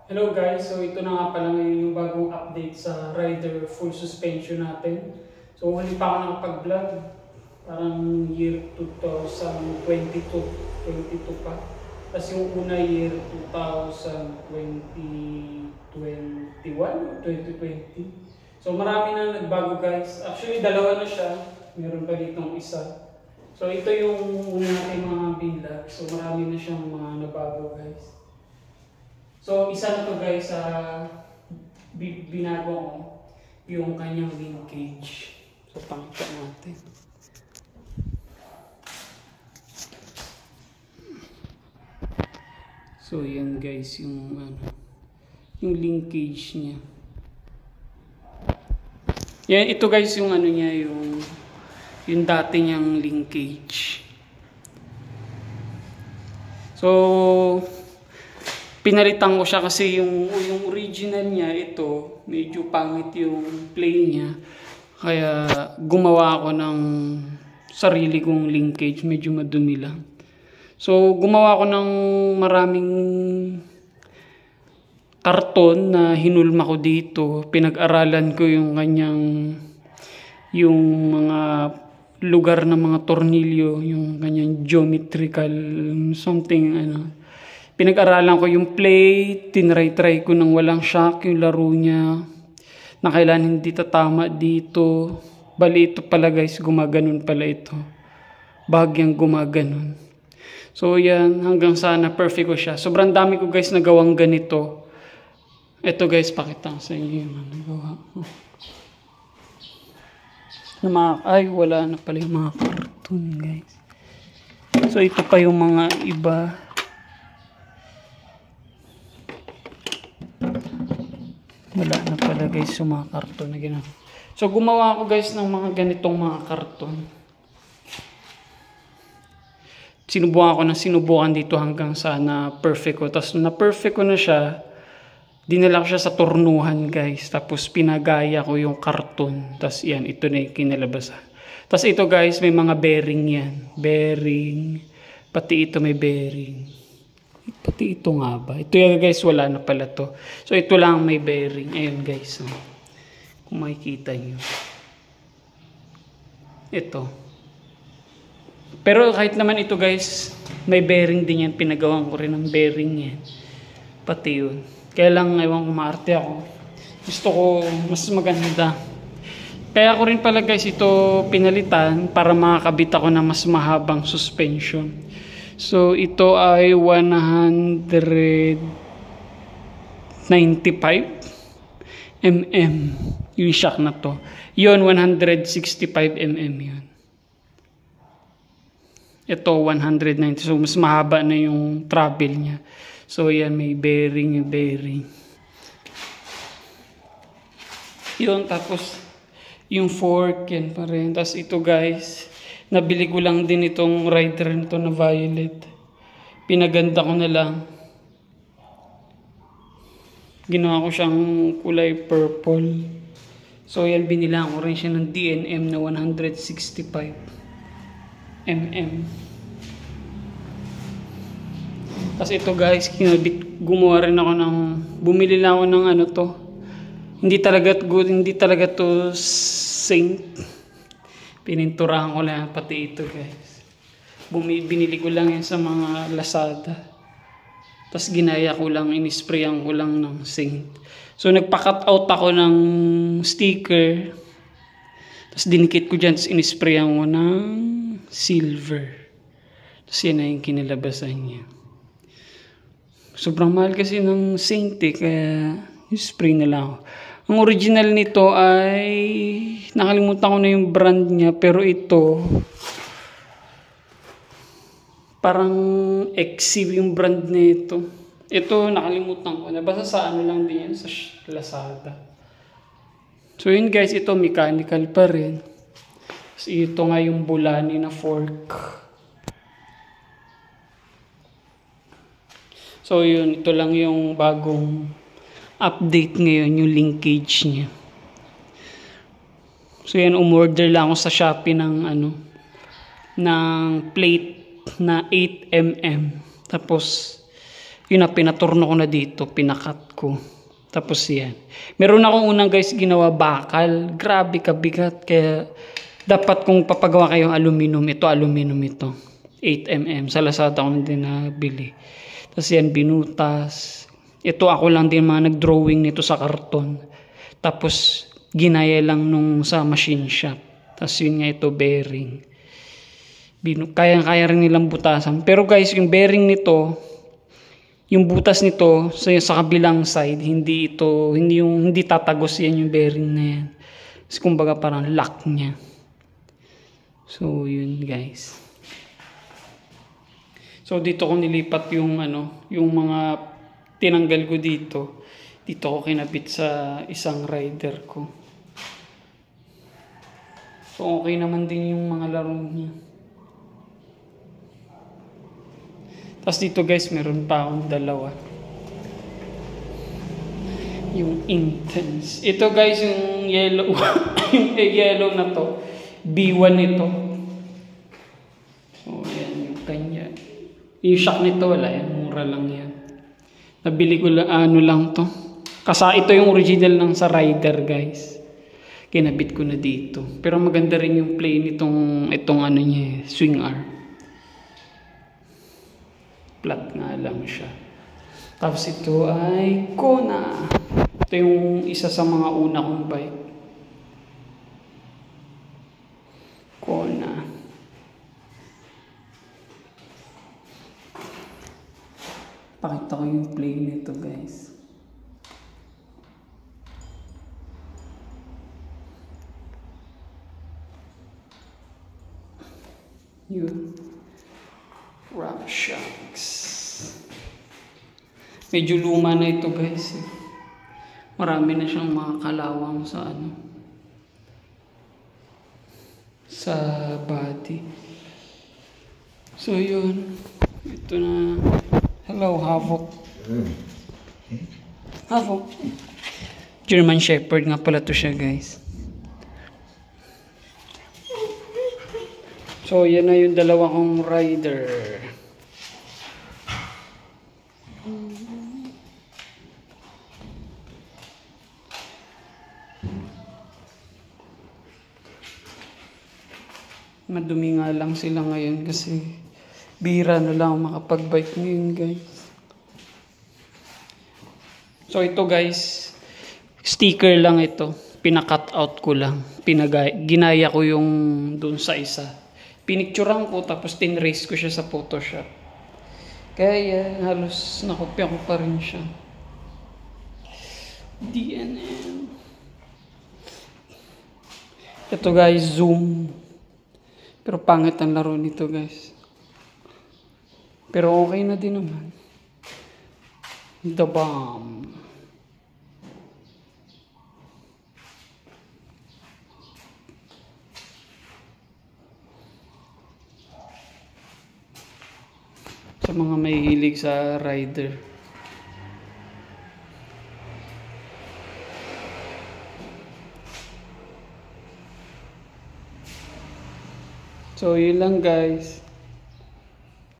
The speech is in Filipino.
Hello guys, so ito na nga pala ngayon yung bagong update sa rider full suspension natin. So huli pa ako nakapag-vlog, parang year 2022 pa. Tapos yung una year 2021 o 2020. So marami na nagbago guys. Actually dalawa na siya, meron pa ditong isa. So ito yung una natin mga binlog. So marami na siyang mga nabago guys. So, isa na to guys sa binago ko yung kanyang linkage. So, pakita natin. So, yan guys yung linkage niya. Yan, ito guys yung niya, yung dati niyang linkage. So, pinalitan ko siya kasi yung original niya, ito, medyo pangit yung play niya. Kaya gumawa ako ng sarili kong linkage, medyo madumi lang. So gumawa ako ng maraming karton na hinulma ko dito. Pinag-aralan ko yung yung mga lugar ng mga tornilyo, yung kanyang geometrical something Pinag-aralan ko yung play, tinry-try ko nang walang shock yung laro niya. Na kailan hindi tatama dito. Bali ito pala guys, gumaganon pala ito. Bahagyang gumaganon. So yan, hanggang sana perfect ko siya. Sobrang dami ko guys nagawang ganito. Ito guys, pakita ko sa inyo yung nagawa ko. Ay, wala na pala yung mga cartoon guys. So ito pa yung mga iba. Wala na pala guys yung mga karton na gano'n. So gumawa ako guys ng mga ganitong mga karton. Sinubukan dito hanggang sa na perfect ko. Tapos na perfect ko na siya, dinala ko siya sa turnuhan guys. Tapos pinagaya ko yung karton. Tapos yan, ito na yung kinalabasan. Tapos ito guys, may mga bearing yan. Bearing. Pati ito may bearing. Pati ito nga ba? Ito yan guys, wala na pala to. So ito lang may bearing. Ayun guys. Kung makikita nyo. Ito. Pero kahit naman ito guys, may bearing din yan. Pinagawan ko rin ng bearing yan. Pati yun. Kaya lang, ewan kung maarte ako. Gusto ko mas maganda. Kaya ko rin pala guys ito pinalitan para makakabit ako ng mas mahabang suspension. So, ito ay 195 mm yung shock na to. Yun, 165 mm yun. Ito, 190. So, mas mahaba na yung travel niya. So, yan, may bearing. Yun, tapos, yung fork, yan pa rin. Tapos, ito guys, nabili ko lang din itong rider nito na violet. Pinaganda ko na lang. Ginawa ko siyang kulay purple. So yan, binilang ko rin siya ng DNM na 165 mm. Tapos ito guys, gumawa rin ako bumili lang ako ng to. Hindi talaga to Saint. Pininturahan ko lang pati ito guys. Binili ko lang yan sa mga Lazada. Tapos ginaya ko lang, inisprayan ko lang ng Saint. So nagpa-cut out ako ng sticker. Tapos dinikit ko dyan, tapos inisprayan ko ng silver. Tapos yan na yung kinilabasan niya. Sobrang mahal kasi ng Saint kaya spray na lang ako. Ang original nito ay nakalimutan ko na yung brand niya, pero ito parang XC yung brand nito. Ito nakalimutan ko na. Basta sa lang din yan, sa Lazada. So yun guys, ito mechanical pa rin. So, ito nga yung Bulani na fork. So yun, ito lang yung bagong update ngayon, yung linkage niya. So yan, umorder lang ako sa Shopee ng ng plate na 8mm. Tapos Yun na, pinaturno ko na dito, pinakat ko. Tapos yan. Meron akong unang guys ginawa bakal. Grabe kabigat. Kaya dapat kung papagawa kayong aluminum, ito 8mm. Sa Lazada ko din nabili. Tapos yan, binutas. Ito ako lang din mga nag-drawing nito sa karton. Tapos ginaya lang nung sa machine shop. Tapos yun nga ito, bearing. Kaya rin nilang butasan. Pero guys, yung bearing nito, yung butas nito sa kabilang side, hindi tatagos yan yung bearing na yan. Kasi kumbaga parang lock niya. So yun guys. So dito ko nilipat yung yung mga tinanggal ko dito. Dito ko kinabit sa isang rider ko. So okay naman din yung mga laro niya. Tapos dito guys, meron pa akong dalawa. Yung Intense. Ito guys, yung yellow. Yung yellow na to. B1 ito. So yan yung kanya. Yung shock nito wala yan. Mura lang yan. Nabili ko lang, lang to. Kasi ito yung original ng sa rider guys. Kinabit ko na dito. Pero maganda rin yung play nitong niya, swing arm. Flat nga lang siya. Tapos ito ay Kona. Ito yung isa sa mga una kong bike. Kona. Pakita ko yung play nito guys. Yun. RockShox. Medyo luma na ito guys. Marami na siyang mga kalawang sa body. So yun. Ito na. Hello, Havoc. Havoc. German Shepherd nga pala to siya guys. So yan na yung dalawa kong rider. Madumi nga lang sila ngayon kasi bira na lang makapag-bike ngayon guys. So ito guys, sticker lang ito. Pina-cut out ko lang. Ginaya ko yung dun sa isa. Pinicturean ko tapos tinrace ko siya sa Photoshop. Kaya halos nakopya ko pa rin siya. DNM. Ito guys, zoom. Pero pangit ang laro nito guys. Pero okay na din naman. The Bomb. Sa mga may hilig sa rider. So yun lang guys.